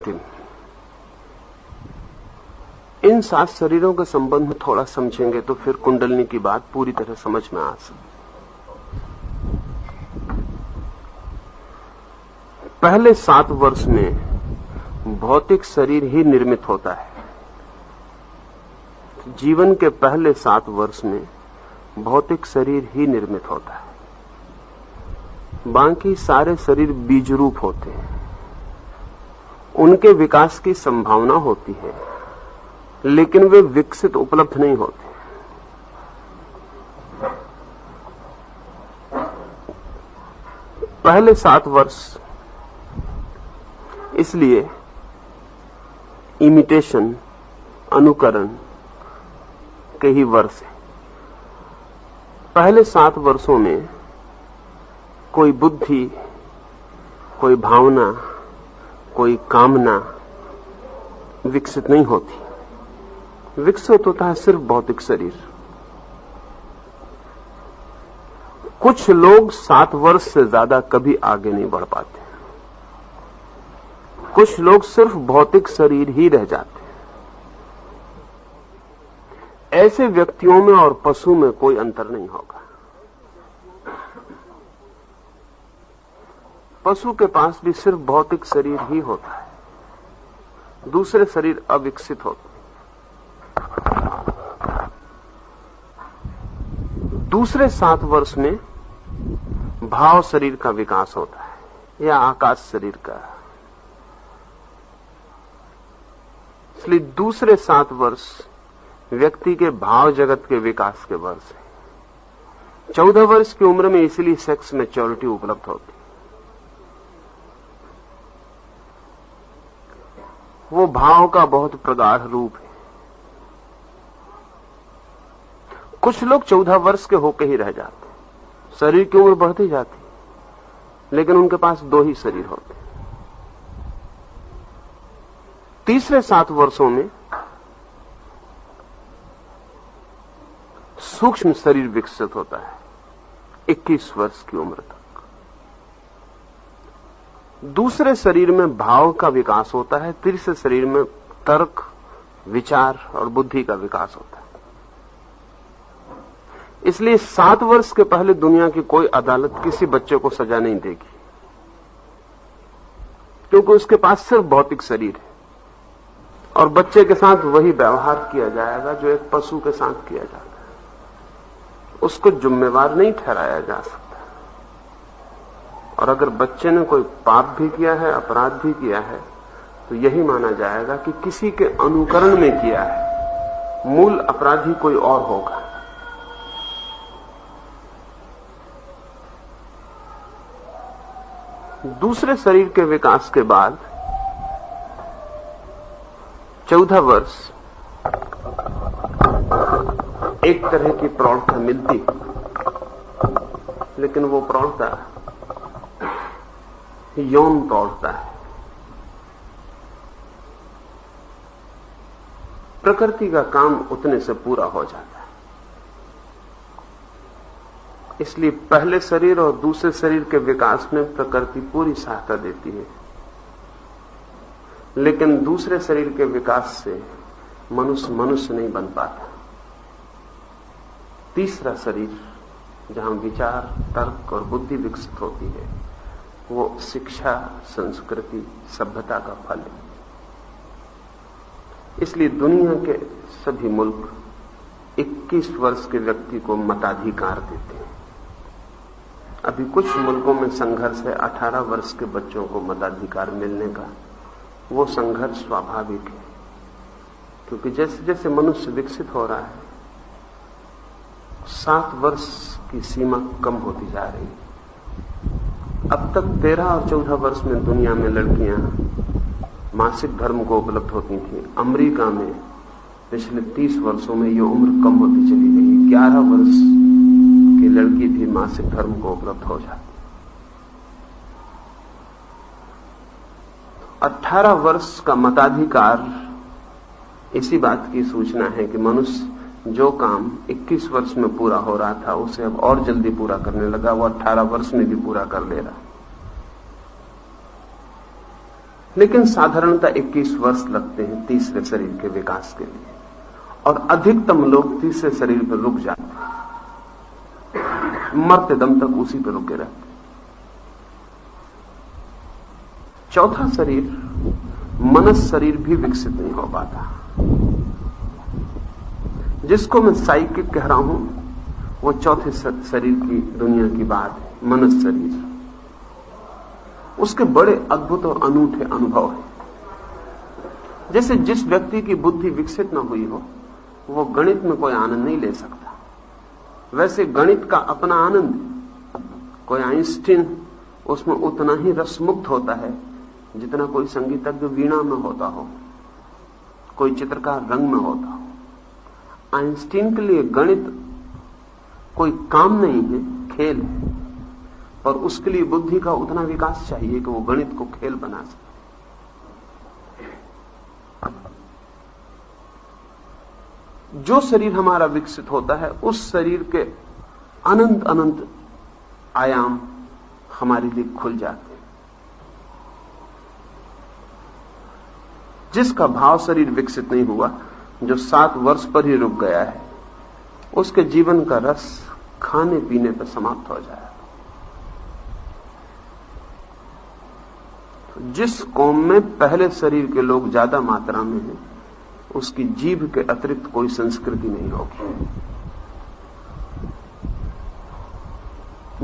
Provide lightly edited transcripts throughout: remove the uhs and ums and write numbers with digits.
अंतिम। इन 7 शरीरों के संबंध में थोड़ा समझेंगे तो फिर कुंडलिनी की बात पूरी तरह समझ में आ सकती। पहले 7 वर्ष में भौतिक शरीर ही निर्मित होता है। जीवन के पहले 7 वर्ष में भौतिक शरीर ही निर्मित होता है। बाकी सारे शरीर बीज रूप होते हैं, उनके विकास की संभावना होती है, लेकिन वे विकसित उपलब्ध नहीं होते। पहले 7 वर्ष इसलिए इमिटेशन, अनुकरण के ही वर्ष है। पहले 7 वर्षों में कोई बुद्धि, कोई भावना, कोई कामना विकसित नहीं होती। विकसित होता है सिर्फ भौतिक शरीर। कुछ लोग 7 वर्ष से ज्यादा कभी आगे नहीं बढ़ पाते। कुछ लोग सिर्फ भौतिक शरीर ही रह जाते हैं। ऐसे व्यक्तियों में और पशु में कोई अंतर नहीं होगा। पशु के पास भी सिर्फ भौतिक शरीर ही होता है, दूसरे शरीर अविकसित होते हैं। दूसरे 7 वर्ष में भाव शरीर का विकास होता है या आकाश शरीर का। इसलिए दूसरे 7 वर्ष व्यक्ति के भाव जगत के विकास के वर्ष है। 14 वर्ष की उम्र में इसलिए सेक्स मैच्योरिटी उपलब्ध होती। वो भाव का बहुत प्रगाढ़ रूप है। कुछ लोग 14 वर्ष के होके ही रह जाते। शरीर की उम्र बढ़ती जाती, लेकिन उनके पास 2 ही शरीर होते। तीसरे 7 वर्षों में सूक्ष्म शरीर विकसित होता है 21 वर्ष की उम्र तक। दूसरे शरीर में भाव का विकास होता है, तीसरे शरीर में तर्क, विचार और बुद्धि का विकास होता है। इसलिए 7 वर्ष के पहले दुनिया की कोई अदालत किसी बच्चे को सजा नहीं देगी, क्योंकि उसके पास सिर्फ भौतिक शरीर है और बच्चे के साथ वही व्यवहार किया जाएगा जो एक पशु के साथ किया जाता है। उसको जिम्मेवार नहीं ठहराया जा सकता। और अगर बच्चे ने कोई पाप भी किया है, अपराध भी किया है, तो यही माना जाएगा कि किसी के अनुकरण में किया है। मूल अपराधी कोई और होगा। दूसरे शरीर के विकास के बाद 14 वर्ष एक तरह की प्रौढ़ता मिलती, लेकिन वो प्रौढ़ता यौन प्रौढ़ता है। प्रकृति का काम उतने से पूरा हो जाता है। इसलिए पहले शरीर और दूसरे शरीर के विकास में प्रकृति पूरी सहायता देती है, लेकिन दूसरे शरीर के विकास से मनुष्य मनुष्य नहीं बन पाता। तीसरा शरीर जहां विचार, तर्क और बुद्धि विकसित होती है, वो शिक्षा, संस्कृति, सभ्यता का फल है। इसलिए दुनिया के सभी मुल्क 21 वर्ष के व्यक्ति को मताधिकार देते हैं। अभी कुछ मुल्कों में संघर्ष है 18 वर्ष के बच्चों को मताधिकार मिलने का। वो संघर्ष स्वाभाविक है, क्योंकि जैसे जैसे मनुष्य विकसित हो रहा है 7 वर्ष की सीमा कम होती जा रही है। अब तक 13 और 14 वर्ष में दुनिया में लड़कियां मासिक धर्म को उपलब्ध होती थी। अमेरिका में पिछले 30 वर्षों में ये उम्र कम होती चली गई। 11 वर्ष की लड़की भी मासिक धर्म को उपलब्ध हो जाती। 18 वर्ष का मताधिकार इसी बात की सूचना है कि मनुष्य जो काम 21 वर्ष में पूरा हो रहा था उसे अब और जल्दी पूरा करने लगा। वो 18 वर्ष में भी पूरा कर ले रहा। लेकिन साधारणतः 21 वर्ष लगते हैं तीसरे शरीर के विकास के लिए, और अधिकतम लोग तीसरे शरीर पर रुक जाते हैं, मरते दम तक उसी पर रुके रहते हैं। चौथा शरीर मनस शरीर भी विकसित नहीं हो पाता, जिसको मैं साइकिक कह रहा हूं, वो चौथे शरीर की दुनिया की बात है, मनस शरीर। उसके बड़े अद्भुत और अनूठे अनुभव हैं। जैसे जिस व्यक्ति की बुद्धि विकसित न हुई हो, वो गणित में कोई आनंद नहीं ले सकता, वैसे गणित का अपना आनंद। कोई आइंस्टीन उसमें उतना ही रसमुक्त होता है जितना कोई संगीतज्ञ वीणा में होता हो, कोई चित्रकार रंग में होता हो। आइंस्टीन के लिए गणित कोई काम नहीं है, खेल है, और उसके लिए बुद्धि का उतना विकास चाहिए कि वो गणित को खेल बना सके। जो शरीर हमारा विकसित होता है, उस शरीर के अनंत अनंत आयाम हमारे लिए खुल जाते हैं। जिसका भाव शरीर विकसित नहीं हुआ, जो 7 वर्ष पर ही रुक गया है, उसके जीवन का रस खाने पीने पर समाप्त हो जाए। जिस कौम में पहले शरीर के लोग ज्यादा मात्रा में हैं, उसकी जीभ के अतिरिक्त कोई संस्कृति नहीं होगी।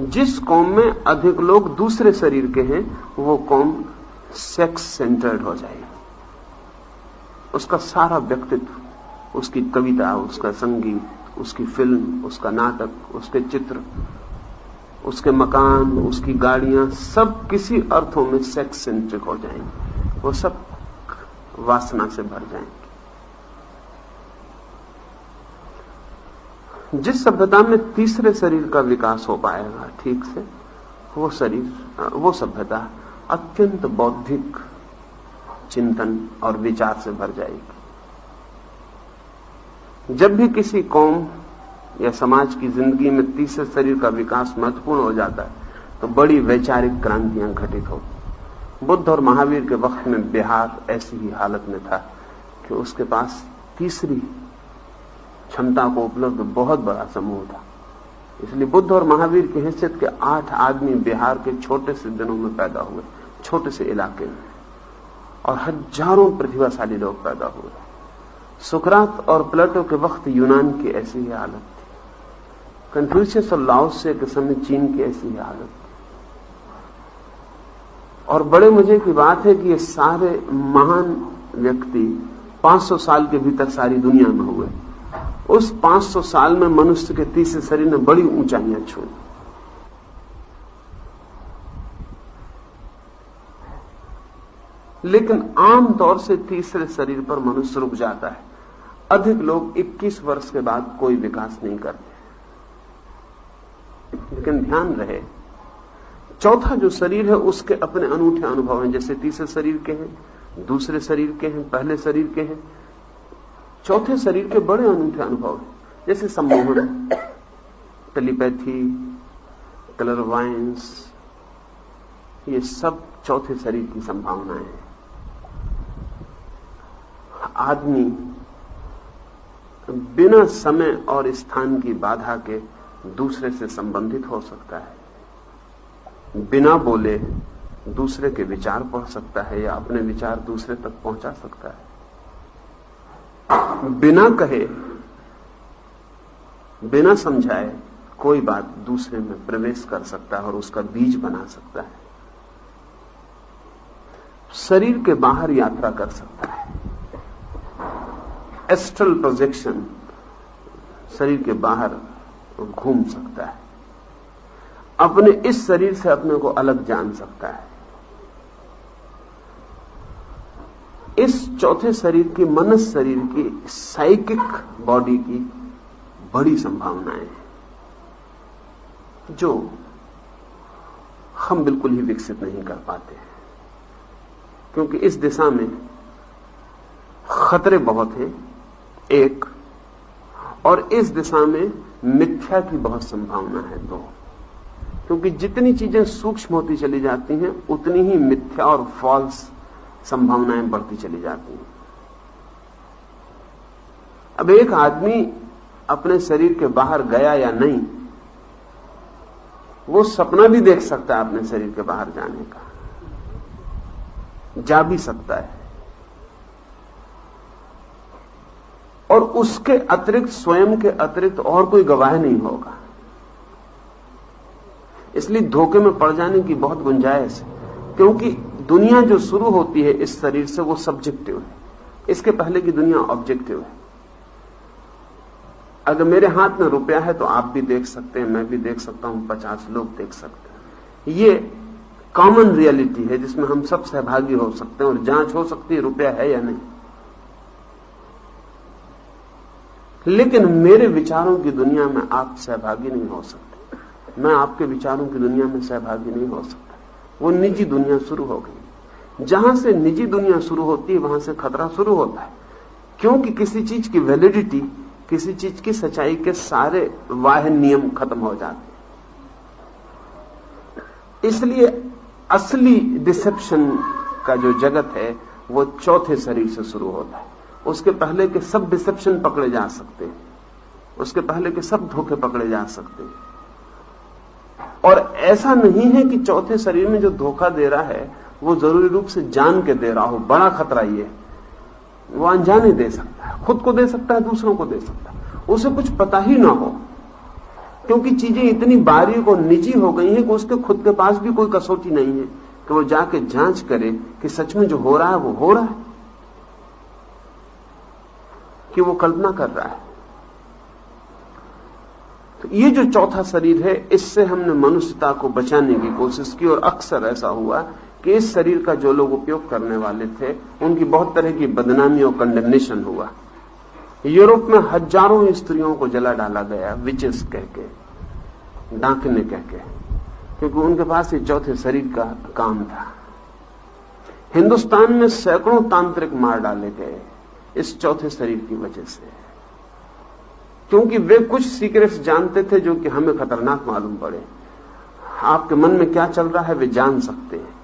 जिस कौम में अधिक लोग दूसरे शरीर के हैं, वो कौम सेक्स सेंटर्ड हो जाएगी। उसका सारा व्यक्तित्व, उसकी कविता, उसका संगीत, उसकी फिल्म, उसका नाटक, उसके चित्र, उसके मकान, उसकी गाड़ियां, सब किसी अर्थों में सेक्स सेंट्रिक हो जाएंगे। वो सब वासना से भर जाएंगे। जिस सभ्यता में तीसरे शरीर का विकास हो पाएगा ठीक से, वो सभ्यता अत्यंत बौद्धिक चिंतन और विचार से भर जाएगी। जब भी किसी कौम या समाज की जिंदगी में तीसरे शरीर का विकास महत्वपूर्ण हो जाता है, तो बड़ी वैचारिक क्रांतियां घटित होती। बुद्ध और महावीर के वक्त में बिहार ऐसी ही हालत में था कि उसके पास तीसरी क्षमता को उपलब्ध बहुत बड़ा समूह था। इसलिए बुद्ध और महावीर की हैसियत के 8 आदमी बिहार के छोटे से दिनों में पैदा हुए, छोटे से इलाके में, और हजारों प्रतिभाशाली लोग पैदा हुए। सुकरात और प्लेटो के वक्त यूनान की ऐसी ही हालत थी। कन्फ्यूशियस और लाओत्से के समय चीन की ऐसी ही हालत थी। और बड़े मजे की बात है कि ये सारे महान व्यक्ति 500 साल के भीतर सारी दुनिया में हुए। उस 500 साल में मनुष्य के तीसरे शरीर ने बड़ी ऊंचाइयां छू। लेकिन आमतौर से तीसरे शरीर पर मनुष्य रुक जाता है। अधिक लोग 21 वर्ष के बाद कोई विकास नहीं करते। लेकिन ध्यान रहे, चौथा जो शरीर है उसके अपने अनूठे अनुभव हैं। जैसे तीसरे शरीर के हैं, दूसरे शरीर के हैं, पहले शरीर के हैं, चौथे शरीर के बड़े अनूठे अनुभव हैं। जैसे सम्मोहन, टेलीपैथी, क्लरवायंस, ये सब चौथे शरीर की संभावनाएं हैं। आदमी बिना समय और स्थान की बाधा के दूसरे से संबंधित हो सकता है। बिना बोले दूसरे के विचार पढ़ सकता है या अपने विचार दूसरे तक पहुंचा सकता है। बिना कहे, बिना समझाए कोई बात दूसरे में प्रवेश कर सकता है और उसका बीज बना सकता है। शरीर के बाहर यात्रा कर सकता है। एस्ट्रल प्रोजेक्शन, शरीर के बाहर घूम सकता है। अपने इस शरीर से अपने को अलग जान सकता है। इस चौथे शरीर की, मनस शरीर की, साइकिक बॉडी की बड़ी संभावनाएं हैं जो हम बिल्कुल ही विकसित नहीं कर पाते, क्योंकि इस दिशा में खतरे बहुत हैं एक, और इस दिशा में मिथ्या की बहुत संभावना है दो। क्योंकि जितनी चीजें सूक्ष्म होती चली जाती हैं, उतनी ही मिथ्या और फॉल्स संभावनाएं बढ़ती चली जाती हैं। अब एक आदमी अपने शरीर के बाहर गया या नहीं, वो सपना भी देख सकता है अपने शरीर के बाहर जाने का, जा भी सकता है, और उसके अतिरिक्त, स्वयं के अतिरिक्त और कोई गवाह नहीं होगा। इसलिए धोखे में पड़ जाने की बहुत गुंजाइश है, क्योंकि दुनिया जो शुरू होती है इस शरीर से वो सब्जेक्टिव है, इसके पहले की दुनिया ऑब्जेक्टिव है। अगर मेरे हाथ में रुपया है तो आप भी देख सकते हैं, मैं भी देख सकता हूं, 50 लोग देख सकते हैं। ये कॉमन रियलिटी है जिसमें हम सब सहभागी हो सकते हैं और जांच हो सकती है रुपया है या नहीं। लेकिन मेरे विचारों की दुनिया में आप सहभागी नहीं हो सकते, मैं आपके विचारों की दुनिया में सहभागी नहीं हो सकता। वो निजी दुनिया शुरू हो गई। जहां से निजी दुनिया शुरू होती है वहां से खतरा शुरू होता है, क्योंकि किसी चीज की वैलिडिटी, किसी चीज की सच्चाई के सारे बाह्य नियम खत्म हो जाते हैं। इसलिए असली डिसेप्शन का जो जगत है वो चौथे शरीर से शुरू होता है। उसके पहले के सब डिसेप्शन पकड़े जा सकते हैं, उसके पहले के सब धोखे पकड़े जा सकते हैं। और ऐसा नहीं है कि चौथे शरीर में जो धोखा दे रहा है वो जरूरी रूप से जान के दे रहा हो। बड़ा खतरा ये, वो अनजाने दे सकता है, खुद को दे सकता है, दूसरों को दे सकता है, उसे कुछ पता ही ना हो, क्योंकि चीजें इतनी बारीक और निजी हो गई हैं कि उसके खुद के पास भी कोई कसौटी नहीं है कि वो जाके जांच करे कि सच में जो हो रहा है वो हो रहा है कि वो कल्पना कर रहा है। तो ये जो चौथा शरीर है, इससे हमने मनुष्यता को बचाने की कोशिश की, और अक्सर ऐसा हुआ कि इस शरीर का जो लोग उपयोग करने वाले थे उनकी बहुत तरह की बदनामी और कंडेमनेशन हुआ। यूरोप में हजारों स्त्रियों को जला डाला गया, विचेस कह के, डांकने कह के, क्योंकि उनके पास ये चौथे शरीर का काम था। हिंदुस्तान में सैकड़ों तांत्रिक मार डाले गए इस चौथे शरीर की वजह से, क्योंकि वे कुछ सीक्रेट्स जानते थे जो कि हमें खतरनाक मालूम पड़े। आपके मन में क्या चल रहा है वे जान सकते हैं,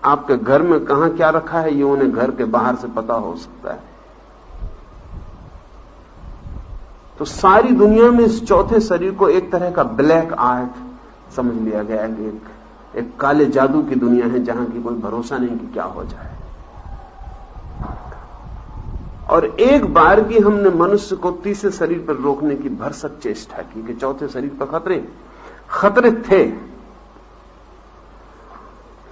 आपके घर में कहां क्या रखा है ये उन्हें घर के बाहर से पता हो सकता है। तो सारी दुनिया में इस चौथे शरीर को एक तरह का ब्लैक आर्ट समझ लिया गया है, एक काले जादू की दुनिया है जहां की कोई भरोसा नहीं कि क्या हो जाए। और एक बार भी हमने मनुष्य को तीसरे शरीर पर रोकने की भरसक चेष्टा की कि चौथे शरीर पर खतरे थे,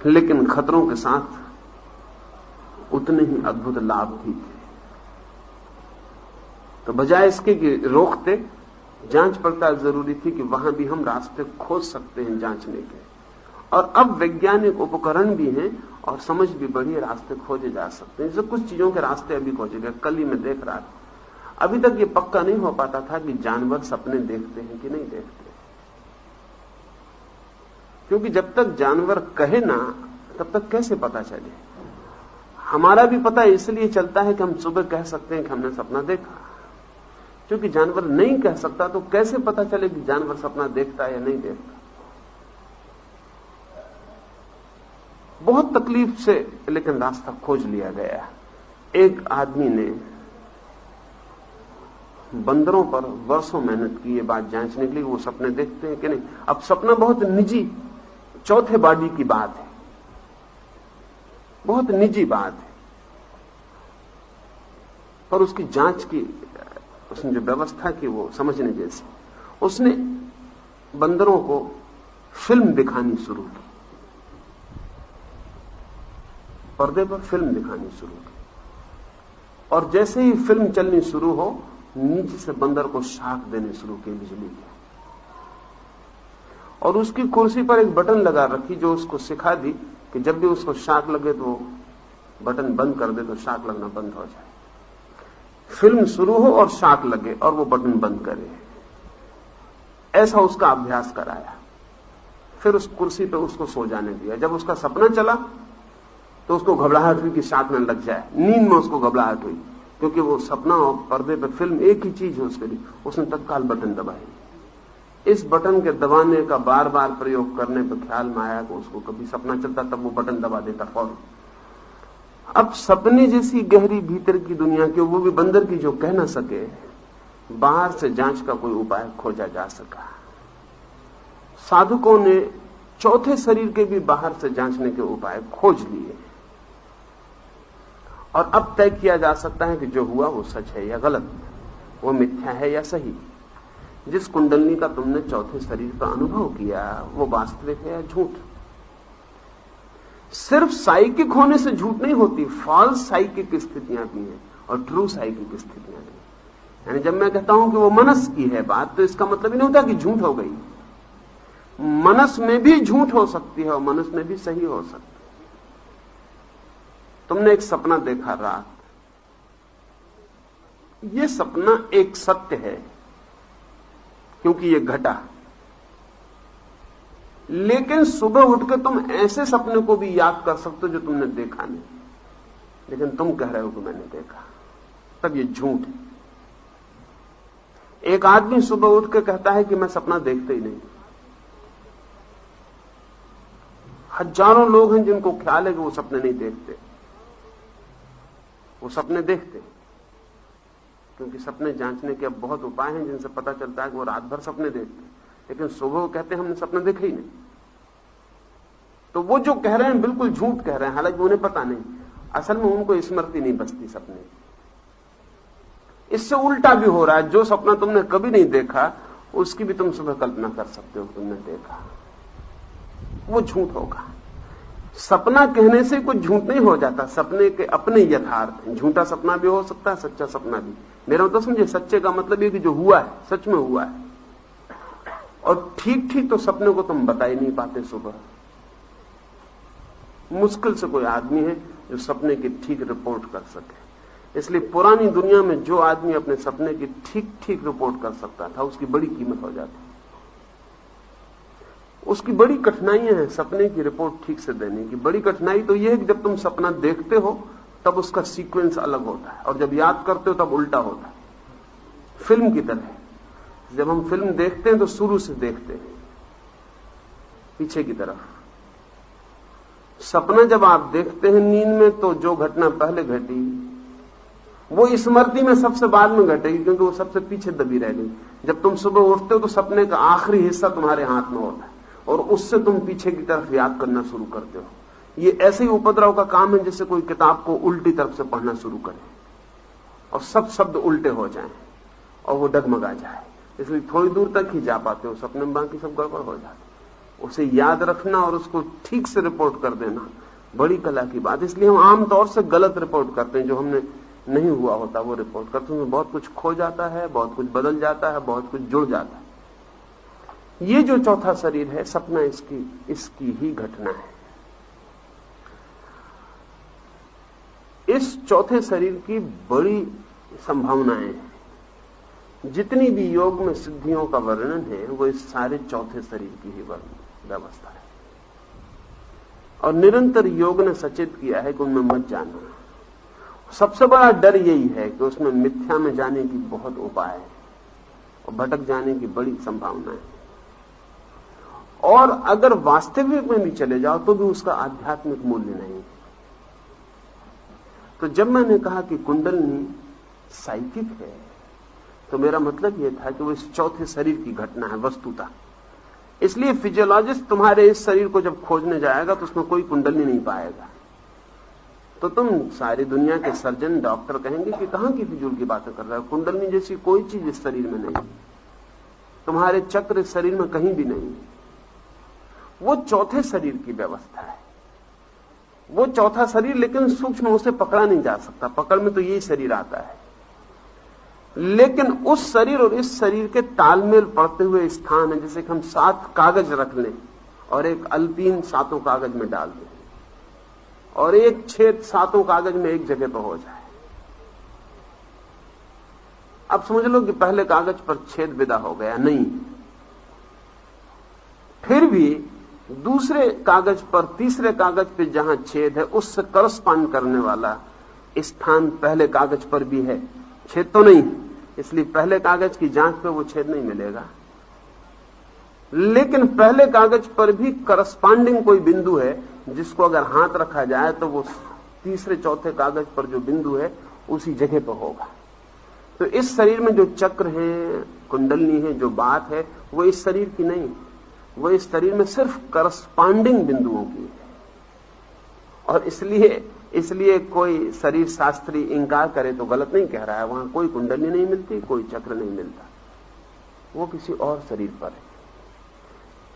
लेकिन खतरों के साथ उतने ही अद्भुत लाभ भी थे। तो बजाय इसके कि रोकते, जांच पड़ताल जरूरी थी कि वहां भी हम रास्ते खोज सकते हैं जांचने के। और अब वैज्ञानिक उपकरण भी हैं और समझ भी बढ़ी, रास्ते खोजे जा सकते हैं। जैसे कुछ चीजों के रास्ते अभी खोजे गए। कल ही मैं देख रहा था, अभी तक ये पक्का नहीं हो पाता था कि जानवर सपने देखते हैं कि नहीं देखते, क्योंकि जब तक जानवर कहे ना तब तक कैसे पता चले। हमारा भी पता इसलिए चलता है कि हम सुबह कह सकते हैं कि हमने सपना देखा, क्योंकि जानवर नहीं कह सकता तो कैसे पता चले कि जानवर सपना देखता है या नहीं देखता। बहुत तकलीफ से लेकिन रास्ता खोज लिया गया। एक आदमी ने बंदरों पर वर्षों मेहनत की ये बात जांचने के लिए वो सपने देखते हैं कि नहीं। अब सपना बहुत निजी चौथे बॉडी की बात है, बहुत निजी बात है, पर उसकी जांच की उसने जो व्यवस्था की वो समझने जैसी। उसने बंदरों को फिल्म दिखानी शुरू की, पर्दे पर फिल्म दिखानी शुरू की, और जैसे ही फिल्म चलनी शुरू हो नीचे से बंदर को शाख देने शुरू की बिजली की, और उसकी कुर्सी पर एक बटन लगा रखी जो उसको सिखा दी कि जब भी उसको शाख लगे तो बटन बंद कर दे तो शाख लगना बंद हो जाए। फिल्म शुरू हो और शाख लगे और वो बटन बंद करे, ऐसा उसका अभ्यास कराया। फिर उस कुर्सी पे उसको सो जाने दिया। जब उसका सपना चला तो उसको घबराहट हुई कि शाख न लग जाए। नींद में उसको घबराहट हुई, क्योंकि वो सपना और पर्दे पे फिल्म एक ही चीज है उसके लिए। उसने तत्काल बटन दबाई। इस बटन के दबाने का बार बार प्रयोग करने पर ख्याल में आया कि उसको कभी सपना चलता तब वो बटन दबा देता फौरन। अब सपने जैसी गहरी भीतर की दुनिया के, वो भी बंदर की जो कह ना सके, बाहर से जांच का कोई उपाय खोजा जा सका। साधकों ने चौथे शरीर के भी बाहर से जांचने के उपाय खोज लिए और अब तय किया जा सकता है कि जो हुआ वो सच है या गलत, वो मिथ्या है या सही। जिस कुंडलनी का तुमने चौथे शरीर पर अनुभव किया वो वास्तविक है या झूठ। सिर्फ साइकिक होने से झूठ नहीं होती, फॉल्स साइकिक स्थितियां भी हैं और ट्रू साइकिक स्थितियां भी। यानी जब मैं कहता हूं कि वो मनस की है बात, तो इसका मतलब ही नहीं होता कि झूठ हो गई। मनस में भी झूठ हो सकती है और मनस में भी सही हो सकती है। तुमने एक सपना देखा रात, ये सपना एक सत्य है क्योंकि ये घटा, लेकिन सुबह उठकर तुम ऐसे सपने को भी याद कर सकते हो जो तुमने देखा नहीं, लेकिन तुम कह रहे हो कि मैंने देखा, तब ये झूठ है। एक आदमी सुबह उठकर कहता है कि मैं सपना देखते ही नहीं। हजारों लोग हैं जिनको ख्याल है कि वो सपने नहीं देखते, वो सपने देखते, क्योंकि सपने जांचने के अब बहुत उपाय हैं जिनसे पता चलता है कि वो रात भर सपने देखते, लेकिन सुबह वो कहते हैं हमने सपने देखे ही नहीं। तो वो जो कह रहे हैं बिल्कुल झूठ कह रहे हैं, हालांकि उन्हें पता नहीं, असल में उनको स्मृति नहीं बचती सपने। इससे उल्टा भी हो रहा है, जो सपना तुमने कभी नहीं देखा उसकी भी तुम सुबह कल्पना कर सकते हो तुमने देखा, वो झूठ होगा। सपना कहने से कुछ झूठ नहीं हो जाता, सपने के अपने यथार्थ हैं। झूठा सपना भी हो सकता है, सच्चा सपना भी। मेरा मतलब समझे, सच्चे का मतलब ये कि जो हुआ है सच में हुआ है। और ठीक ठीक तो सपने को तुम बता ही नहीं पाते सुबह। मुश्किल से कोई आदमी है जो सपने की ठीक रिपोर्ट कर सके। इसलिए पुरानी दुनिया में जो आदमी अपने सपने की ठीक ठीक रिपोर्ट कर सकता था उसकी बड़ी कीमत हो जाती। उसकी बड़ी कठिनाइयां हैं सपने की रिपोर्ट ठीक से देने की। बड़ी कठिनाई तो यह है कि जब तुम सपना देखते हो तब उसका सीक्वेंस अलग होता है, और जब याद करते हो तब उल्टा होता है। फिल्म की तरह जब हम फिल्म देखते हैं तो शुरू से देखते हैं, पीछे की तरफ। सपना जब आप देखते हैं नींद में, तो जो घटना पहले घटी वो स्मृति में सबसे बाद में घटेगी, क्योंकि वो सबसे पीछे दबी रह गई। जब तुम सुबह उठते हो तो सपने का आखिरी हिस्सा तुम्हारे हाथ में होता है और उससे तुम पीछे की तरफ याद करना शुरू करते हो। ये ऐसे ही उपद्रव का काम है जैसे कोई किताब को उल्टी तरफ से पढ़ना शुरू करे और सब शब्द उल्टे हो जाएं और वो डगमगा जाए। इसलिए थोड़ी दूर तक ही जा पाते हो सपने में, बाकी सब गड़बड़ हो जाती। उसे याद रखना और उसको ठीक से रिपोर्ट कर देना बड़ी कला की बात। इसलिए हम आमतौर से गलत रिपोर्ट करते हैं, जो हमने नहीं हुआ होता वो रिपोर्ट करते हैं। बहुत कुछ खो जाता है, बहुत कुछ बदल जाता है, बहुत कुछ जुड़ जाता है। ये जो चौथा शरीर है सपना, इसकी ही घटना है। इस चौथे शरीर की बड़ी संभावनाएं हैं। जितनी भी योग में सिद्धियों का वर्णन है वो इस सारे चौथे शरीर की ही व्यवस्था है। और निरंतर योग ने सचेत किया है कि उनमें मत जाना। सबसे बड़ा डर यही है कि उसमें मिथ्या में जाने की बहुत उपाय है और भटक जाने की बड़ी संभावना है। और अगर वास्तविक में भी चले जाओ तो भी उसका आध्यात्मिक मूल्य नहीं है। तो जब मैंने कहा कि कुंडलनी साइकिक है, तो मेरा मतलब यह था कि वो इस चौथे शरीर की घटना है वस्तुतः। इसलिए फिजियोलॉजिस्ट तुम्हारे इस शरीर को जब खोजने जाएगा तो उसमें कोई कुंडलनी नहीं पाएगा। तो तुम सारी दुनिया के सर्जन डॉक्टर कहेंगे कि कहां की फिजूल की बातें कर रहे हो, कुंडलनी जैसी कोई चीज इस शरीर में नहीं, तुम्हारे चक्र इस शरीर में कहीं भी नहीं। वो चौथे शरीर की व्यवस्था है। वो चौथा शरीर लेकिन सूक्ष्म, उसे पकड़ा नहीं जा सकता। पकड़ में तो यही शरीर आता है, लेकिन उस शरीर और इस शरीर के तालमेल पड़ते हुए स्थान है। जैसे कि हम 7 कागज रख लें और एक अल्पीन 7 कागज में डाल दें और एक छेद 7 कागज में एक जगह पर हो जाए। अब समझ लो कि पहले कागज पर छेद विदा हो गया, नहीं, फिर भी दूसरे कागज पर, तीसरे कागज पे जहां छेद है उससे करस्पॉन्ड करने वाला स्थान पहले कागज पर भी है। छेद तो नहीं, इसलिए पहले कागज की जांच पे वो छेद नहीं मिलेगा, लेकिन पहले कागज पर भी करस्पॉन्डिंग कोई बिंदु है जिसको अगर हाथ रखा जाए तो वो तीसरे चौथे कागज पर जो बिंदु है उसी जगह पर होगा। तो इस शरीर में जो चक्र है, कुंडलनी है, जो बात है, वो इस शरीर की नहीं, वो इस शरीर में सिर्फ करस्पॉन्डिंग बिंदुओं की है। और इसलिए कोई शरीर शास्त्री इंकार करे तो गलत नहीं कह रहा है। वहां कोई कुंडली नहीं मिलती, कोई चक्र नहीं मिलता, वो किसी और शरीर पर है।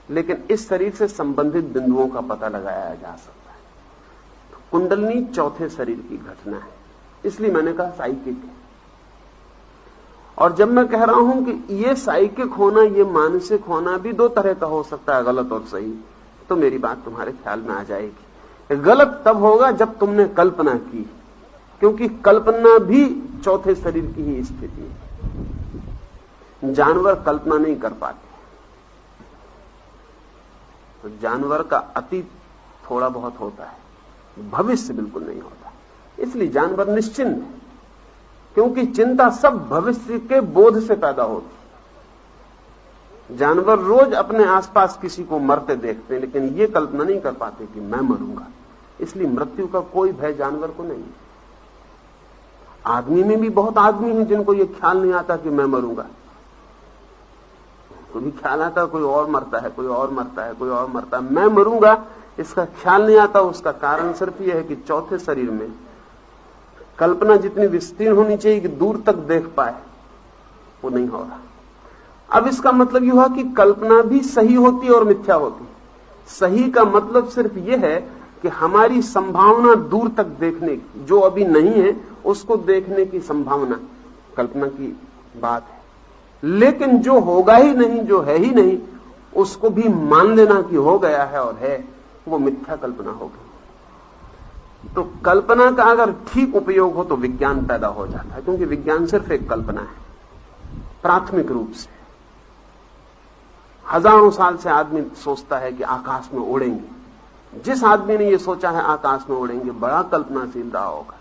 लेकिन इस शरीर से संबंधित बिंदुओं का पता लगाया जा सकता है। तो कुंडलनी चौथे शरीर की घटना है, इसलिए मैंने कहा साइकिक है। और जब मैं कह रहा हूं कि ये साइकिक होना, ये मानसिक होना भी दो तरह का हो सकता है, गलत और सही, तो मेरी बात तुम्हारे ख्याल में आ जाएगी। गलत तब होगा जब तुमने कल्पना की, क्योंकि कल्पना भी चौथे शरीर की ही स्थिति है। जानवर कल्पना नहीं कर पाते, तो जानवर का अतीत थोड़ा बहुत होता है, भविष्य बिल्कुल नहीं होता। इसलिए जानवर निश्चिंत है, क्योंकि चिंता सब भविष्य के बोध से पैदा होती। जानवर रोज अपने आसपास किसी को मरते देखते हैं, लेकिन ये कल्पना नहीं कर पाते कि मैं मरूंगा। इसलिए मृत्यु का कोई भय जानवर को नहीं। आदमी में भी बहुत आदमी हैं जिनको ये ख्याल नहीं आता कि मैं मरूंगा। तो भी ख्याल आता है कोई और मरता है, कोई और मरता है, कोई और मरता है, मैं मरूंगा इसका ख्याल नहीं आता। उसका कारण सिर्फ यह है कि चौथे शरीर में कल्पना जितनी विस्तीर्ण होनी चाहिए कि दूर तक देख पाए, वो नहीं हो रहा। अब इसका मतलब यह हुआ कि कल्पना भी सही होती और मिथ्या होती। सही का मतलब सिर्फ यह है कि हमारी संभावना दूर तक देखने की, जो अभी नहीं है उसको देखने की संभावना कल्पना की बात है। लेकिन जो होगा ही नहीं, जो है ही नहीं, उसको भी मान लेना कि हो गया है और है, वो मिथ्या कल्पना हो गई। तो कल्पना का अगर ठीक उपयोग हो तो विज्ञान पैदा हो जाता है, क्योंकि विज्ञान सिर्फ एक कल्पना है प्राथमिक रूप से। हजारों साल से आदमी सोचता है कि आकाश में उड़ेंगे। जिस आदमी ने यह सोचा है आकाश में उड़ेंगे, बड़ा कल्पनाशील रहा होगा।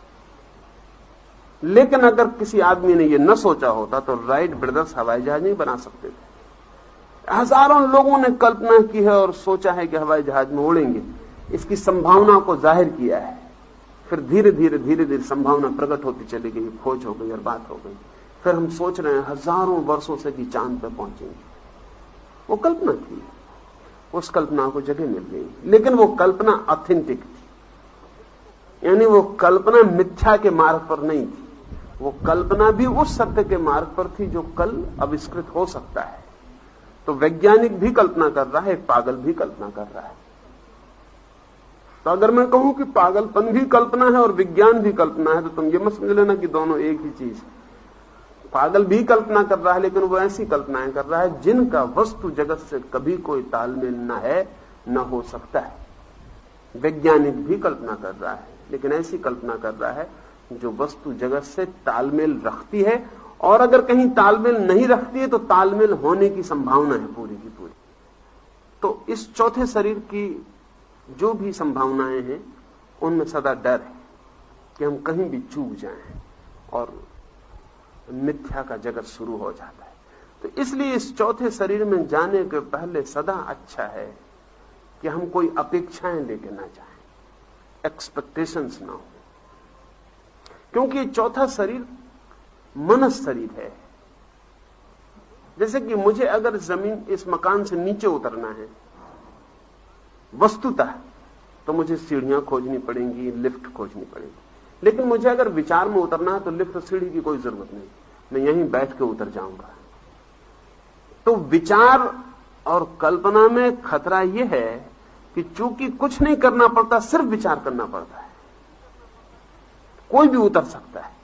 लेकिन अगर किसी आदमी ने यह न सोचा होता तो राइट ब्रदर्स हवाई जहाज नहीं बना सकते थे। हजारों लोगों ने कल्पना की है और सोचा है कि हवाई जहाज में उड़ेंगे, इसकी संभावना को जाहिर किया है। फिर धीरे धीरे संभावना प्रकट होती चली गई, खोज हो गई और बात हो गई। फिर हम सोच रहे हैं हजारों वर्षों से कि चांद पर पहुंचेंगे। वो कल्पना थी, उस कल्पना को जगह मिल गई, लेकिन वो कल्पना ऑथेंटिक थी। यानी वो कल्पना मिथ्या के मार्ग पर नहीं थी, वो कल्पना भी उस सत्य के मार्ग पर थी जो कल आविष्कृत हो सकता है। तो वैज्ञानिक भी कल्पना कर रहा है, पागल भी कल्पना कर रहा है। तो अगर मैं कहूं कि पागलपन भी कल्पना है और विज्ञान भी कल्पना है, तो तुम ये मत समझ लेना कि दोनों एक ही चीज है। पागल भी कल्पना कर रहा है, लेकिन वो ऐसी कल्पनाएं कर रहा है जिनका वस्तु जगत से कभी कोई तालमेल न है, न हो सकता है। वैज्ञानिक भी कल्पना कर रहा है, लेकिन ऐसी कल्पना कर रहा है जो वस्तु जगत से तालमेल रखती है, और अगर कहीं तालमेल नहीं रखती है तो तालमेल होने की संभावना है पूरी की पूरी। तो इस चौथे शरीर की जो भी संभावनाएं हैं, उनमें सदा डर है कि हम कहीं भी चूक जाएं और मिथ्या का जगत शुरू हो जाता है। तो इसलिए इस चौथे शरीर में जाने के पहले सदा अच्छा है कि हम कोई अपेक्षाएं लेके ना जाएं, एक्सपेक्टेशंस ना हो, क्योंकि चौथा शरीर मनस शरीर है। जैसे कि मुझे अगर जमीन इस मकान से नीचे उतरना है वस्तुतः, तो मुझे सीढ़ियां खोजनी पड़ेंगी, लिफ्ट खोजनी पड़ेगी। लेकिन मुझे अगर विचार में उतरना है तो लिफ्ट और सीढ़ी की कोई जरूरत नहीं, मैं यहीं बैठ के उतर जाऊंगा। तो विचार और कल्पना में खतरा यह है कि चूंकि कुछ नहीं करना पड़ता, सिर्फ विचार करना पड़ता है, कोई भी उतर सकता है।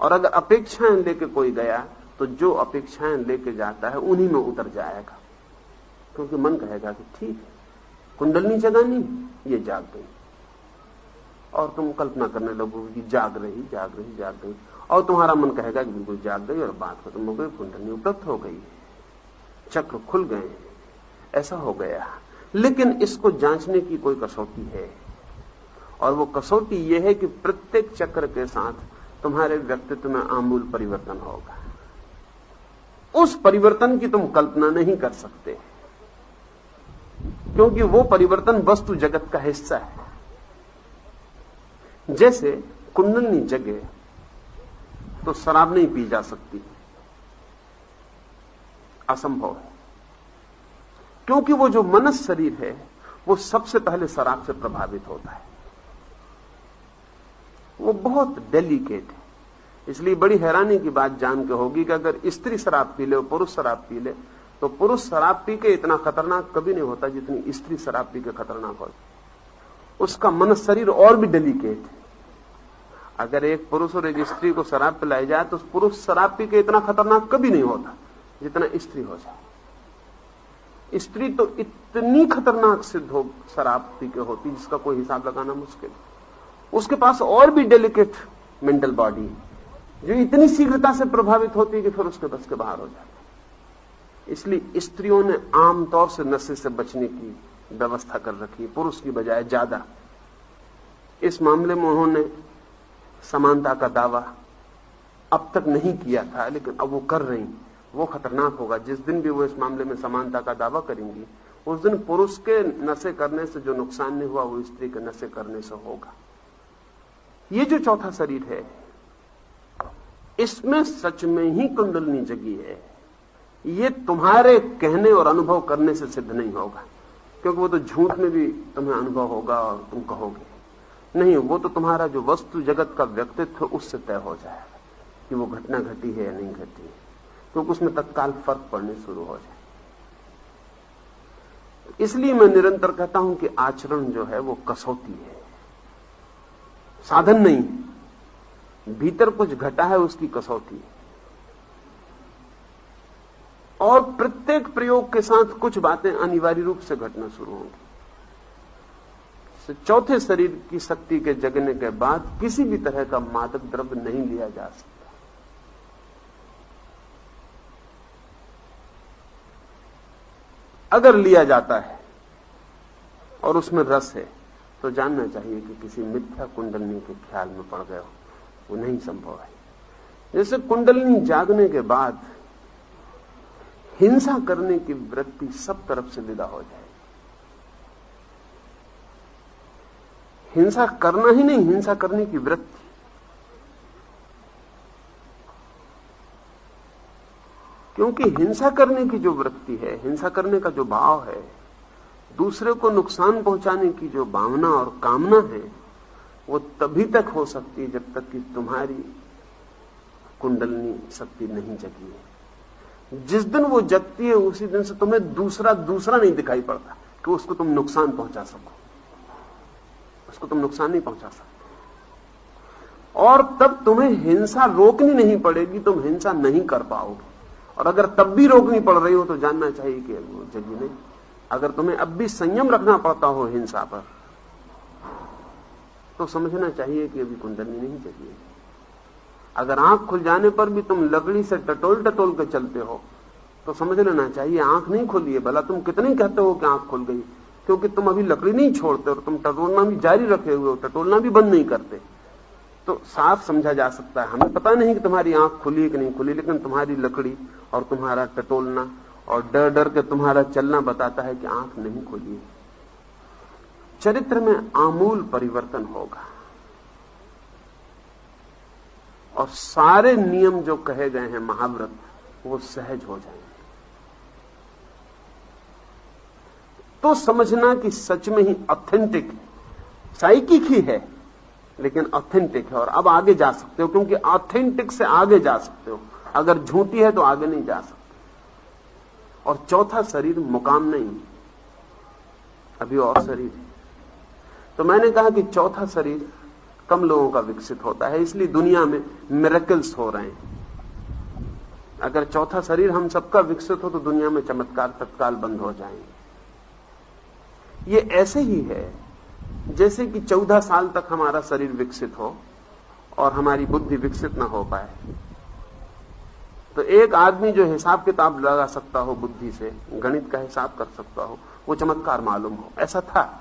और अगर अपेक्षाएं लेके कोई गया तो जो अपेक्षाएं लेके जाता है उन्हीं में उतर जाएगा, क्योंकि मन कहेगा कि ठीक है, कुंडलनी जगानी, ये जाग गई, और तुम कल्पना करने लगोगे कि जाग रही, और तुम्हारा मन कहेगा कि बिल्कुल जाग गई और बात खत्म हो गई, कुंडलनी उपलब्ध हो गई, चक्र खुल गए, ऐसा हो गया। लेकिन इसको जांचने की कोई कसौटी है, और वो कसौटी ये है कि प्रत्येक चक्र के साथ तुम्हारे व्यक्तित्व में आमूल परिवर्तन होगा। उस परिवर्तन की तुम कल्पना नहीं कर सकते, क्योंकि वो परिवर्तन वस्तु जगत का हिस्सा है। जैसे कुंडलनी जगे तो शराब नहीं पी जा सकती, असंभव है, क्योंकि वो जो मनस शरीर है वो सबसे पहले शराब से प्रभावित होता है। वो बहुत डेलिकेट है। इसलिए बड़ी हैरानी की बात जान के होगी कि अगर स्त्री शराब पी ले और पुरुष शराब पी ले तो पुरुष शराब पी के इतना खतरनाक कभी नहीं होता जितनी स्त्री शराब पी के खतरनाक होती। उसका मनस शरीर और भी डेलिकेट है। अगर एक पुरुष और एक स्त्री को शराब पिलाई जाए तो पुरुष शराब पी के इतना खतरनाक कभी नहीं होता जितना स्त्री हो जाए। स्त्री तो इतनी खतरनाक सिद्ध हो शराब पी के होती जिसका कोई हिसाब लगाना मुश्किल। उसके पास और भी डेलिकेट मेंटल बॉडी है जो इतनी शीघ्रता से प्रभावित होती है कि फिर उसके बस के बाहर हो जाती है। इसलिए स्त्रियों ने आमतौर से नशे से बचने की व्यवस्था कर रखी है, पुरुष की बजाय ज्यादा। इस मामले में उन्होंने समानता का दावा अब तक नहीं किया था, लेकिन अब वो कर रही। वो खतरनाक होगा। जिस दिन भी वो इस मामले में समानता का दावा करेंगी उस दिन पुरुष के नशे करने से जो नुकसान नहीं हुआ वो स्त्री के नशे करने से होगा। ये जो चौथा शरीर है इसमें सच में ही कुंडलनी जगी है। ये तुम्हारे कहने और अनुभव करने से सिद्ध नहीं होगा, क्योंकि वो तो झूठ में भी तुम्हें अनुभव होगा और तुम कहोगे नहीं। वो तो तुम्हारा जो वस्तु जगत का व्यक्तित्व उससे तय हो जाएगा कि वो घटना घटी है या नहीं घटी है, क्योंकि उसमें तत्काल फर्क पड़ने शुरू हो जाए। इसलिए मैं निरंतर कहता हूं कि आचरण जो है वो कसौटी है, साधन नहीं। भीतर कुछ घटा है उसकी कसौटी है। और प्रत्येक प्रयोग के साथ कुछ बातें अनिवार्य रूप से घटना शुरू होंगी। चौथे शरीर की शक्ति के जगने के बाद किसी भी तरह का मादक द्रव्य नहीं लिया जा सकता। अगर लिया जाता है और उसमें रस है तो जानना चाहिए कि किसी मिथ्या कुंडलनी के ख्याल में पड़ गए हो, वो नहीं संभव है। जैसे कुंडलनी जागने के बाद हिंसा करने की वृत्ति सब तरफ से विदा हो जाए। हिंसा करना ही नहीं, हिंसा करने की वृत्ति। क्योंकि हिंसा करने की जो वृत्ति है, हिंसा करने का जो भाव है, दूसरे को नुकसान पहुंचाने की जो भावना और कामना है, वो तभी तक हो सकती है जब तक कि तुम्हारी कुंडलनी शक्ति नहीं जगी है। जिस दिन वो जगती है उसी दिन से तुम्हें दूसरा नहीं दिखाई पड़ता कि उसको तुम नुकसान पहुंचा सको। उसको तुम नुकसान नहीं पहुंचा सकते और तब तुम्हें हिंसा रोकनी नहीं पड़ेगी, तुम हिंसा नहीं कर पाओगे। और अगर तब भी रोकनी पड़ रही हो तो जानना चाहिए कि वो जगी नहीं। अगर तुम्हें अब भी संयम रखना पड़ता हो हिंसा पर तो समझना चाहिए कि अभी कुंडलनी नहीं जगी है। अगर आंख खुल जाने पर भी तुम लकड़ी से टटोल के चलते हो तो समझ लेना चाहिए आंख नहीं खुली है। भला तुम कितने कहते हो कि आंख खुल गई, क्योंकि तुम अभी लकड़ी नहीं छोड़ते और तुम टटोलना भी जारी रखे हुए हो, टटोलना भी बंद नहीं करते। तो साफ समझा जा सकता है, हमें पता नहीं कि तुम्हारी आंख खुली है कि नहीं खुली, लेकिन तुम्हारी लकड़ी और तुम्हारा टटोलना और डर डर के तुम्हारा चलना बताता है कि आंख नहीं खुली है। चरित्र में आमूल परिवर्तन होगा और सारे नियम जो कहे गए हैं महाव्रत वो सहज हो जाएंगे। तो समझना कि सच में ही ऑथेंटिक है, साइकिक ही है लेकिन ऑथेंटिक है और अब आगे जा सकते हो, क्योंकि ऑथेंटिक से आगे जा सकते हो। अगर झूठी है तो आगे नहीं जा सकते। और चौथा शरीर मुकाम नहीं, अभी और शरीर है। तो मैंने कहा कि चौथा शरीर कम लोगों का विकसित होता है, इसलिए दुनिया में मिरेकल्स हो रहे हैं। अगर चौथा शरीर हम सबका विकसित हो तो दुनिया में चमत्कार तत्काल बंद हो जाएंगे। ये ऐसे ही है जैसे कि 14 साल तक हमारा शरीर विकसित हो और हमारी बुद्धि विकसित ना हो पाए। तो एक आदमी जो हिसाब किताब लगा सकता हो बुद्धि से, गणित का हिसाब कर सकता हो, वो चमत्कार मालूम हो। ऐसा था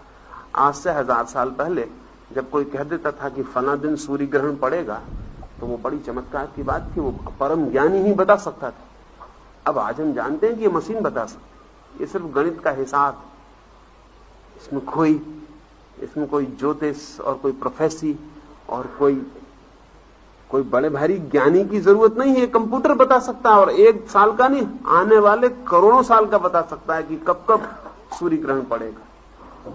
आज से 1000 साल पहले, जब कोई कह देता था कि फला दिन सूर्य ग्रहण पड़ेगा तो वो बड़ी चमत्कार की बात थी, वो परम ज्ञानी ही बता सकता था। अब आज हम जानते हैं कि ये मशीन बता सकती। ये सिर्फ गणित का हिसाब, इसमें कोई ज्योतिष और कोई प्रोफेसी और कोई बड़े भारी ज्ञानी की जरूरत नहीं है, कंप्यूटर बता सकता है। और 1 साल का नहीं, आने वाले करोड़ों साल का बता सकता है कि कब कब सूर्य ग्रहण पड़ेगा।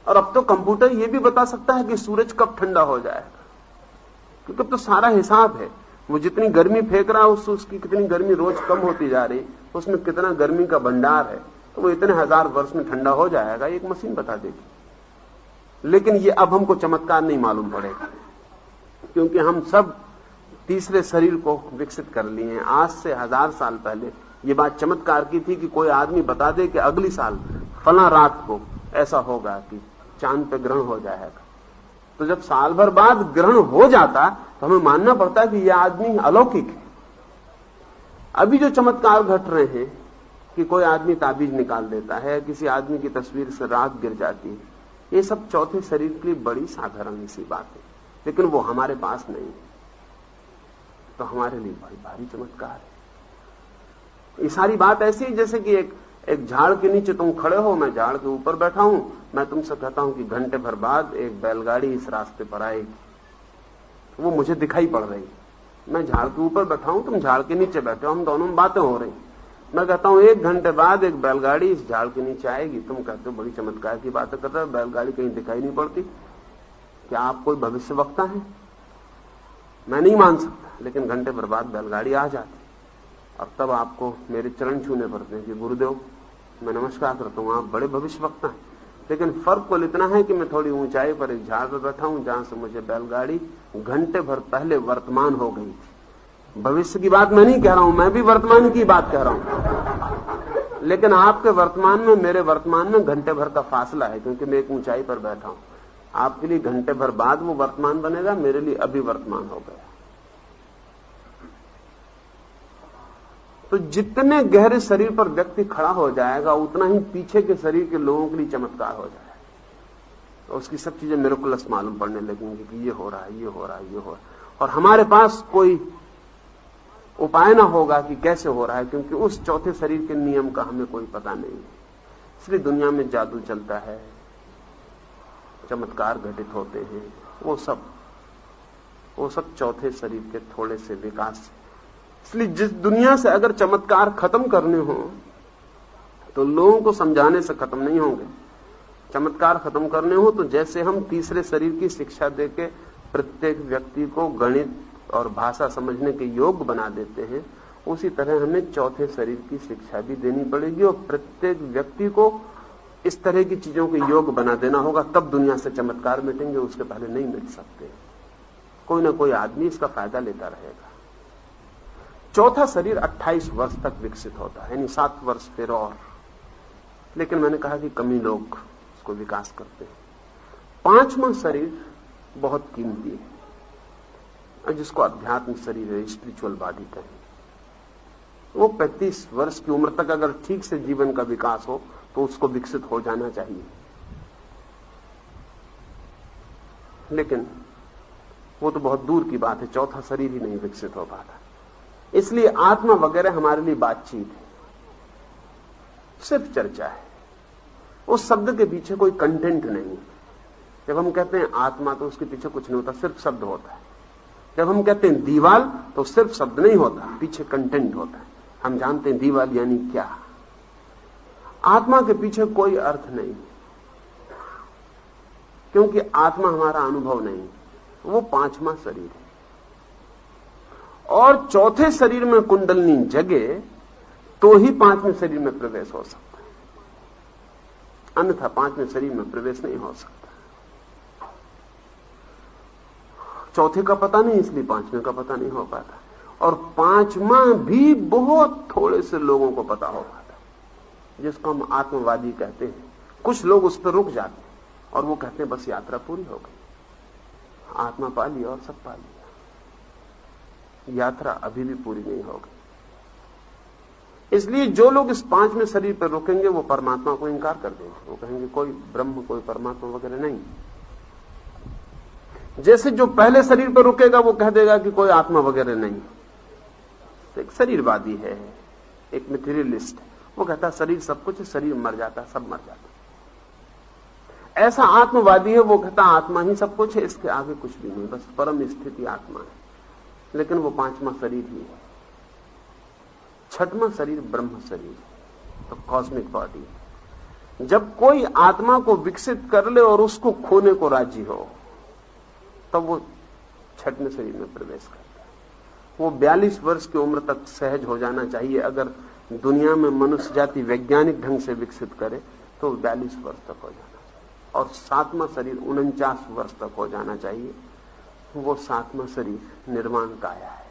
और अब तो कंप्यूटर यह भी बता सकता है कि सूरज कब ठंडा हो जाएगा, क्योंकि अब तो सारा हिसाब है। वो जितनी गर्मी फेंक रहा है उसकी कितनी गर्मी रोज कम होती जा रही, उसमें कितना गर्मी का भंडार है, तो वो इतने 1000 वर्ष में ठंडा हो जाएगा, एक मशीन बता देगी। लेकिन ये अब हमको चमत्कार नहीं मालूम पड़ेगा, क्योंकि हम सब तीसरे शरीर को विकसित कर लिए हैं। आज से 1000 साल पहले ये बात चमत्कार की थी कि कोई आदमी बता दे कि अगली साल फला रात को ऐसा होगा कि चांद पे ग्रहण हो जाएगा। तो जब साल भर बाद ग्रहण हो जाता तो हमें मानना पड़ता है कि यह आदमी अलौकिक है। अभी जो चमत्कार घट रहे हैं कि कोई आदमी ताबीज निकाल देता है, किसी आदमी की तस्वीर से राख गिर जाती है, ये सब चौथे शरीर के लिए बड़ी साधारण सी बात है, लेकिन वो हमारे पास नहीं है, तो हमारे लिए बड़ी भारी चमत्कार है। ये सारी बात ऐसी है जैसे कि एक झाड़ के नीचे तुम खड़े हो, मैं झाड़ के ऊपर बैठा हूं, मैं तुमसे कहता हूं कि घंटे भर बाद एक बैलगाड़ी इस रास्ते पर आएगी, वो मुझे दिखाई पड़ रही। मैं झाड़ के ऊपर बैठा हूं, तुम झाड़ के नीचे बैठे हो, हम दोनों में बातें हो रही। मैं कहता हूं 1 घंटे बाद एक बैलगाड़ी इस झाड़ के नीचे आएगी, तुम कहते हो बड़ी चमत्कार की बातें कर रहे हो, बैलगाड़ी कहीं दिखाई नहीं पड़ती। क्या आप कोई भविष्यवक्ता है? मैं नहीं मान सकता, लेकिन घंटे भर बाद बैलगाड़ी आ जाती और तब आपको मेरे चरण छूने पड़ते हैं कि गुरुदेव मैं नमस्कार करता हूं, आप बड़े भविष्यवक्ता हैं। लेकिन फर्क कुल इतना है कि मैं थोड़ी ऊंचाई पर एक झाड़ पर बैठा हूं जहां से मुझे बैलगाड़ी घंटे भर पहले वर्तमान हो गई थी। भविष्य की बात मैं नहीं कह रहा हूं, मैं भी वर्तमान की बात कह रहा हूं, लेकिन आपके वर्तमान में मेरे वर्तमान में घंटे भर का फासला है, क्योंकि मैं एक ऊंचाई पर बैठा हूं। आपके लिए घंटे भर बाद वो वर्तमान बनेगा, मेरे लिए अभी वर्तमान हो गया। तो जितने गहरे शरीर पर व्यक्ति खड़ा हो जाएगा उतना ही पीछे के शरीर के लोगों के लिए चमत्कार हो जाएगा। तो उसकी सब चीजें मिरेकलस मालूम पड़ने लगेंगी कि ये हो रहा है, ये हो रहा है, ये हो रहा है, और हमारे पास कोई उपाय ना होगा कि कैसे हो रहा है, क्योंकि उस चौथे शरीर के नियम का हमें कोई पता नहीं है। इसलिए दुनिया में जादू चलता है, चमत्कार घटित होते हैं, वो सब चौथे शरीर के थोड़े से विकास से। इसलिए जिस दुनिया से अगर चमत्कार खत्म करने हो तो लोगों को समझाने से खत्म नहीं होंगे। चमत्कार खत्म करने हो तो जैसे हम तीसरे शरीर की शिक्षा देके प्रत्येक व्यक्ति को गणित और भाषा समझने के योग्य बना देते हैं, उसी तरह हमें चौथे शरीर की शिक्षा भी देनी पड़ेगी और प्रत्येक व्यक्ति को इस तरह की चीजों के योग्य बना देना होगा, तब दुनिया से चमत्कार मिटेंगे, उसके पहले नहीं मिट सकते। कोई ना कोई आदमी इसका फायदा लेता रहेगा। चौथा शरीर 28 वर्ष तक विकसित होता है, यानी 7 वर्ष फिर और, लेकिन मैंने कहा कि कम ही लोग उसको विकास करते हैं। 5वां शरीर बहुत कीमती है, जिसको अध्यात्म शरीर है, स्पिरिचुअल बॉडी कहें। वो 35 वर्ष की उम्र तक अगर ठीक से जीवन का विकास हो तो उसको विकसित हो जाना चाहिए, लेकिन वो तो बहुत दूर की बात है, चौथा शरीर ही नहीं विकसित हो पाता। इसलिए आत्मा वगैरह हमारे लिए बातचीत है, सिर्फ चर्चा है। उस शब्द के पीछे कोई कंटेंट नहीं। जब हम कहते हैं आत्मा तो उसके पीछे कुछ नहीं होता, सिर्फ शब्द होता है। जब हम कहते हैं दीवाल तो सिर्फ शब्द नहीं होता, पीछे कंटेंट होता है। हम जानते हैं दीवाल यानी क्या। आत्मा के पीछे कोई अर्थ नहीं, क्योंकि आत्मा हमारा अनुभव नहीं, वो 5वां शरीर है। और चौथे शरीर में कुंडलनी जगे तो ही 5वें शरीर में प्रवेश हो सकता है, अन्यथा 5वें शरीर में प्रवेश नहीं हो सकता। चौथे का पता नहीं, इसलिए 5वें का पता नहीं हो पाता, और 5वां भी बहुत थोड़े से लोगों को पता हो पाता, जिसको हम आत्मवादी कहते हैं। कुछ लोग उस पर रुक जाते हैं और वो कहते हैं बस यात्रा पूरी हो गई, आत्मा पा लिया और सब पा लिया। यात्रा अभी भी पूरी नहीं हो गई। इसलिए जो लोग इस 5वें शरीर पर रुकेंगे वो परमात्मा को इंकार कर देंगे। वो कहेंगे कोई ब्रह्म, कोई परमात्मा वगैरह नहीं। जैसे जो पहले शरीर पर रुकेगा वो कह देगा कि कोई आत्मा वगैरह नहीं। तो एक शरीरवादी है, एक मटेरियलिस्ट है, वो कहता है शरीर सब कुछ है, शरीर मर जाता है, सब मर जाता है। ऐसा आत्मवादी है, वो कहता आत्मा ही सब कुछ है, इसके आगे कुछ भी नहीं, बस परम स्थिति आत्मा है। लेकिन वो पांचवा शरीर ही है। छठवां शरीर ब्रह्म शरीर, तो कॉस्मिक बॉडी। जब कोई आत्मा को विकसित कर ले और उसको खोने को राजी हो, तब वो छठवें शरीर में प्रवेश करता है। वो 42 वर्ष की उम्र तक सहज हो जाना चाहिए। अगर दुनिया में मनुष्य जाति वैज्ञानिक ढंग से विकसित करे तो 42 वर्ष तक हो जाना चाहिए। और सातवां शरीर 49 वर्ष तक हो जाना चाहिए। वो सातवां शरीर निर्वाण काया है,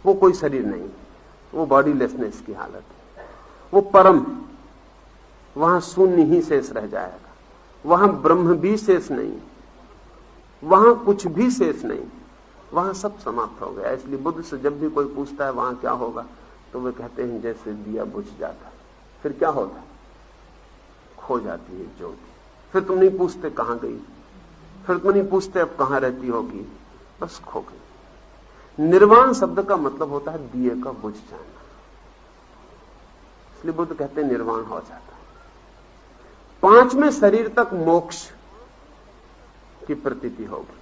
वो कोई शरीर नहीं, वो बॉडीलेसनेस की हालत है, वो परम, वहां शून्य ही शेष रह जाएगा, वहां ब्रह्म भी शेष नहीं, वहां कुछ भी शेष नहीं, वहां सब समाप्त हो गया। इसलिए बुद्ध से जब भी कोई पूछता है वहां क्या होगा, तो वे कहते हैं जैसे दिया बुझ जाता, फिर क्या होता, खो जाती है ज्योति। फिर तुम नहीं पूछते कहां गई, फिर तुम नहीं पूछते अब कहां रहती होगी, बस खो गई। निर्वाण शब्द का मतलब होता है दिए का बुझ जाना। इसलिए बुद्ध कहते हैं निर्वाण हो जाता है। पांचवें शरीर तक मोक्ष की प्रतीति होगी,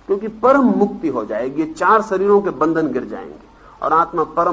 क्योंकि परम मुक्ति हो जाएगी। 4 शरीरों के बंधन गिर जाएंगे और आत्मा परम